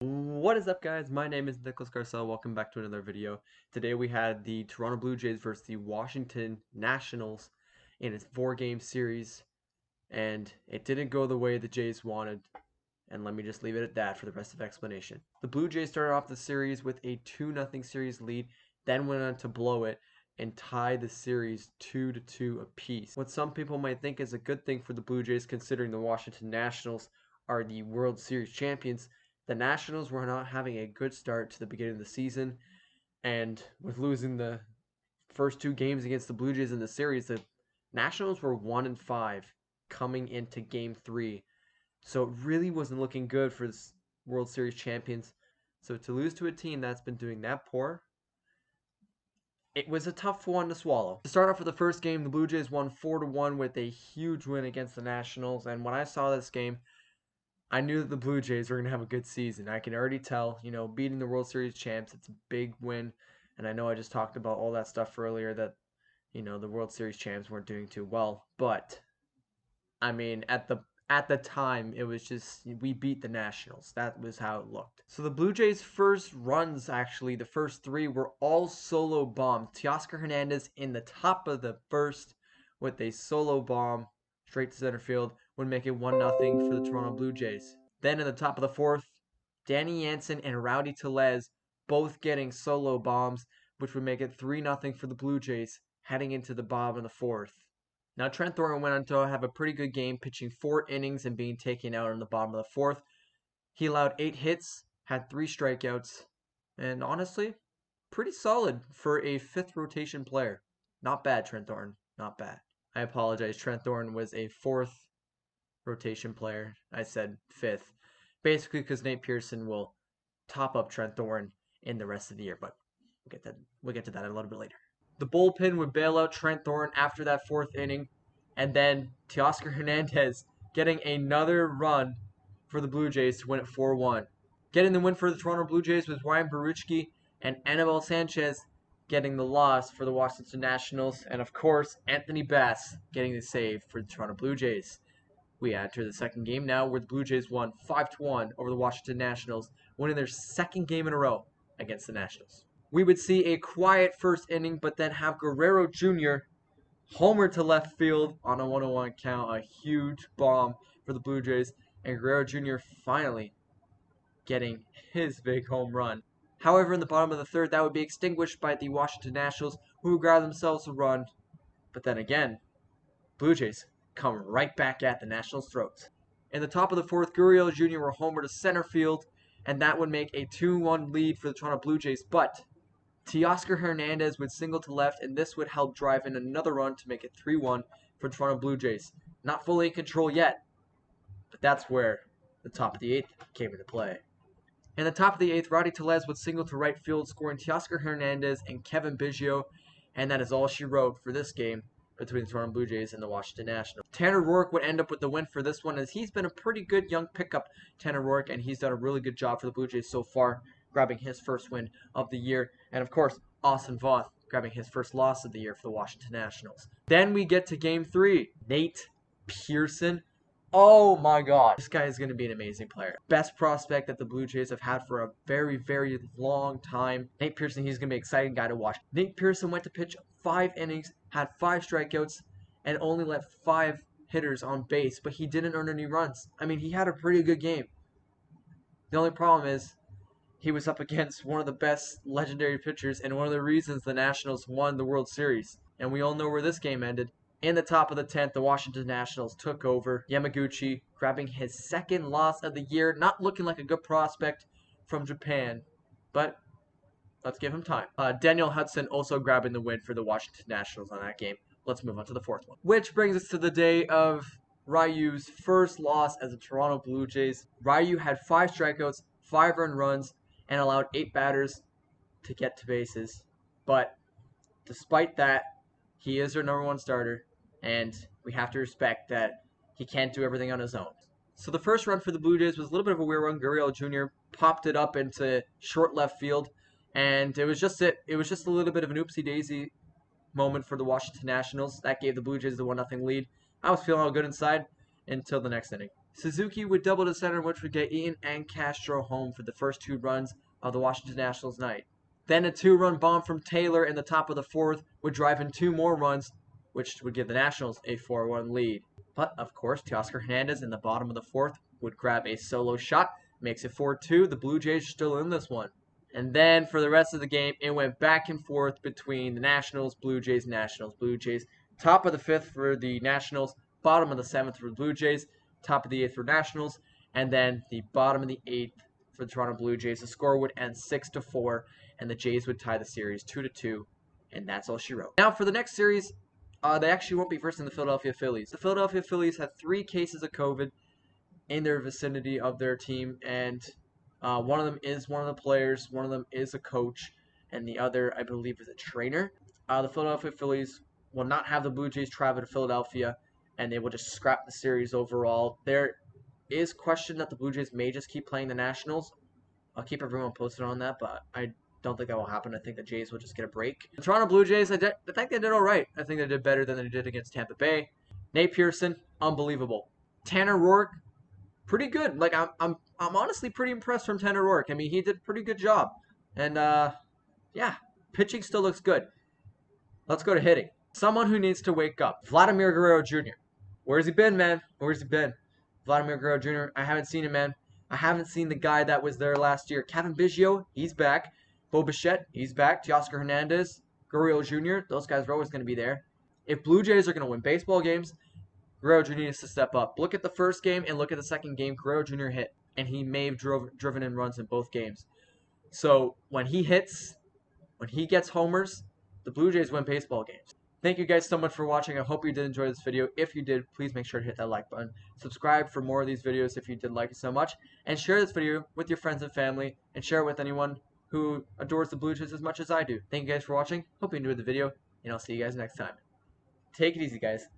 What is up, guys? My name is Nicholas Garcelle. Welcome back to another video. Today we had the Toronto Blue Jays versus the Washington Nationals in a 4-game series, and it didn't go the way the Jays wanted. And let me just leave it at that for the rest of the explanation. The Blue Jays started off the series with a 2-0 series lead, then went on to blow it and tie the series 2-2 apiece. What some people might think is a good thing for the Blue Jays, considering the Washington Nationals are the World Series champions. The Nationals were not having a good start to the beginning of the season, and with losing the first 2 games against the Blue Jays in the series, the Nationals were 1-5 coming into Game 3. So it really wasn't looking good for the World Series champions. So to lose to a team that's been doing that poor, it was a tough one to swallow. To start off with the first game, the Blue Jays won 4-1 with a huge win against the Nationals. And when I saw this game, I knew that the Blue Jays were going to have a good season. I can already tell, beating the World Series champs, it's a big win. And I know I just talked about all that stuff earlier that, the World Series champs weren't doing too well. But, I mean, at the time, it was just, we beat the Nationals. That was how it looked. So the Blue Jays' first runs, actually, the first 3 were all solo bombs. Teoscar Hernandez in the top of the first with a solo bomb straight to center field would make it 1-0 for the Toronto Blue Jays. Then in the top of the 4th, Danny Jansen and Rowdy Tellez both getting solo bombs, which would make it 3-0 for the Blue Jays heading into the bottom of the 4th. Now Trent Thornton went on to have a pretty good game, pitching 4 innings and being taken out in the bottom of the 4th. He allowed 8 hits, had 3 strikeouts, and honestly, pretty solid for a 5th rotation player. Not bad, Trent Thornton. Not bad. I apologize. Trent Thornton was a 4th rotation player. I said 5th. Basically because Nate Pearson will top up Trent Thornton in the rest of the year, but we'll get to that a little bit later. The bullpen would bail out Trent Thornton after that 4th inning, and then Teoscar Hernandez getting another run for the Blue Jays to win it 4-1. Getting the win for the Toronto Blue Jays was Ryan Baruchki and Anibal Sanchez getting the loss for the Washington Nationals, and of course, Anthony Bass getting the save for the Toronto Blue Jays. We enter the second game now, where the Blue Jays won 5-1 over the Washington Nationals, winning their 2nd game in a row against the Nationals. We would see a quiet first inning, but then have Guerrero Jr. homer to left field on a 1-1 count, a huge bomb for the Blue Jays, and Guerrero Jr. finally getting his big home run. However, in the bottom of the 3rd, that would be extinguished by the Washington Nationals, who would grab themselves a run. But then again, Blue Jays come right back at the Nationals' throats. In the top of the 4th, Gurriel Jr. were homer to center field, and that would make a 2-1 lead for the Toronto Blue Jays. But Teoscar Hernandez would single to left, and this would help drive in another run to make it 3-1 for the Toronto Blue Jays. Not fully in control yet, but that's where the top of the 8th came into play. In the top of the 8th, Rowdy Tellez would single to right field, scoring Teoscar Hernandez and Kevin Biggio, and that is all she wrote for this game between the Toronto Blue Jays and the Washington Nationals. Tanner Roark would end up with the win for this one, as he's been a pretty good young pickup, Tanner Roark, and he's done a really good job for the Blue Jays so far, grabbing his first win of the year. And of course, Austin Voth grabbing his first loss of the year for the Washington Nationals. Then we get to Game 3. Nate Pearson. Oh my god. This guy is going to be an amazing player. Best prospect that the Blue Jays have had for a very, very long time. Nate Pearson, he's going to be an exciting guy to watch. Nate Pearson went to pitch 5 innings, had 5 strikeouts, and only let 5 hitters on base, but he didn't earn any runs. I mean, he had a pretty good game. The only problem is he was up against one of the best legendary pitchers and one of the reasons the Nationals won the World Series. And we all know where this game ended. In the top of the 10th, the Washington Nationals took over. Yamaguchi grabbing his 2nd loss of the year, not looking like a good prospect from Japan, but let's give him time. Daniel Hudson also grabbing the win for the Washington Nationals on that game. Let's move on to the 4th one. Which brings us to the day of Ryu's first loss as a Toronto Blue Jays. Ryu had 5 strikeouts, 5 earned runs, and allowed 8 batters to get to bases. But despite that, he is their #1 starter, and we have to respect that he can't do everything on his own. So the first run for the Blue Jays was a little bit of a weird run. Gurriel Jr. popped it up into short left field, and it was just a little bit of an oopsie-daisy moment for the Washington Nationals. That gave the Blue Jays the 1-0 lead. I was feeling all good inside until the next inning. Suzuki would double to center, which would get Eaton and Castro home for the first 2 runs of the Washington Nationals night. Then a 2-run bomb from Taylor in the top of the 4th would drive in 2 more runs, which would give the Nationals a 4-1 lead. But, of course, Teoscar Hernandez in the bottom of the 4th would grab a solo shot, makes it 4-2. The Blue Jays are still in this one. And then for the rest of the game, it went back and forth between the Nationals, Blue Jays, Nationals, Blue Jays. Top of the 5th for the Nationals, bottom of the 7th for the Blue Jays, top of the 8th for Nationals, and then the bottom of the 8th for the Toronto Blue Jays. The score would end 6-4, and the Jays would tie the series 2-2, and that's all she wrote. Now for the next series, they actually won't be versing the Philadelphia Phillies. The Philadelphia Phillies had 3 cases of COVID in their vicinity of their team, and one of them is one of the players, one of them is a coach, and the other, I believe, is a trainer. The Philadelphia Phillies will not have the Blue Jays travel to Philadelphia, and they will just scrap the series overall. There is question that the Blue Jays may just keep playing the Nationals. I'll keep everyone posted on that, but I don't think that will happen. I think the Jays will just get a break. The Toronto Blue Jays, I think they did all right. I think they did better than they did against Tampa Bay. Nate Pearson, unbelievable. Tanner Roark, pretty good. Like I'm honestly pretty impressed from Tanner Roark. I mean, he did a pretty good job. And yeah, pitching still looks good. Let's go to hitting. Someone who needs to wake up. Vladimir Guerrero Jr. Where's he been, man? Where's he been? Vladimir Guerrero Jr. I haven't seen him, man. I haven't seen the guy that was there last year. Kevin Biggio, he's back. Bo Bichette, he's back. Teoscar Hernandez, Guerrero Jr., those guys are always going to be there. If Blue Jays are going to win baseball games, Guerrero Jr. needs to step up. Look at the first game and look at the second game. Guerrero Jr. hit, and he may have driven in runs in both games. So when he hits, when he gets homers, the Blue Jays win baseball games. Thank you guys so much for watching. I hope you did enjoy this video. If you did, please make sure to hit that like button. Subscribe for more of these videos if you did like it so much. And share this video with your friends and family. And share it with anyone who adores the Blue Jays as much as I do. Thank you guys for watching. Hope you enjoyed the video. And I'll see you guys next time. Take it easy, guys.